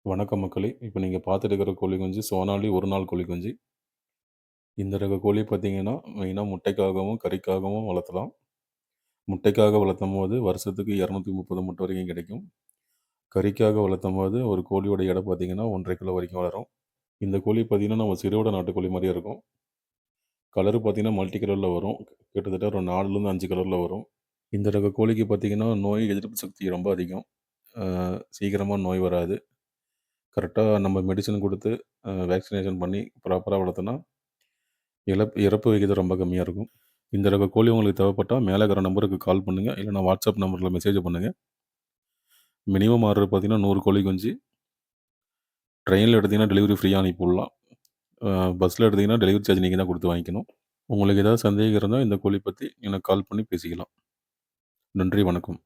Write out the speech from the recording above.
வணக்கம் மக்களே! இப்ப நீங்க பார்த்துட்டு இருக்கிற கோழி குஞ்சு சோனாலி ஒரு நாள் கோழி குஞ்சு. இந்த ரக கோழி பார்த்தீங்கன்னா, மெயினா முட்டைக்காகவும், கறிக்காகவும் வளர்த்தலாம். முட்டைக்காக வளர்த்தம்போது வருஷத்துக்கு 230 முட்டை வரைக்கும் கிடைக்கும். கறிக்காக வளர்த்தம்போது ஒரு கோழியோட எடை பார்த்தீங்கன்னா, 1 1/2 கிலோ வரைக்கும் வளரும். இந்த கோழி பார்த்தீங்கன்னா, நம்ம சிறுவிட நாட்டுக்கோழி மாரியே இருக்கும். கலரு பார்த்தீங்கன்னா, மல்டி கலர்ல வரும். கிட்டத்தட்ட ஒரு 4லேருந்து 5 கலர்ல வரும். இந்த ரக கோழிக்கு பார்த்தீங்கன்னா, நோய் எதிர்ப்பு சக்தி ரொம்ப அதிகம். அ சீக்கிரமா நோய் வராது. கரெக்ட்டா நம்ம மெடிசின் குடுத்து, வேக்சினேஷன் பண்ணி ப்ராப்பரா வளர்த்தோன்னா இறப்பு விகிதம் ரொம்ப கம்மியா இருக்கும். இந்த ரக கோழி உங்களுக்கு தேவைப்பட்டா, மேல இருக்கிற நம்பருக்கு கால் பண்ணுங்க. இல்லன்னா வாட்ஸ்அப் நம்பர்ல மெசேஜ் பண்ணுங்க. மினிமம் ஆர்டர் பார்த்தீங்கன்னா, 100 கோழி குஞ்சு. ட்ரெயின்ல எடுத்தீங்கன்னா, டெலிவரி ஃப்ரீயா அனுப்பி விடலாம். பஸ்ல எடுத்தீங்கன்னா, டெலிவரி சார்ஜ் நீங்க தான் குடுத்து வாங்கிக்கணும். உங்களுக்கு ஏதாவது சந்தேகம் இருந்தா, இந்த கோழி பத்தி எனக்கு கால் பண்ணி பேசிக்கலாம். நன்றி, வணக்கம்.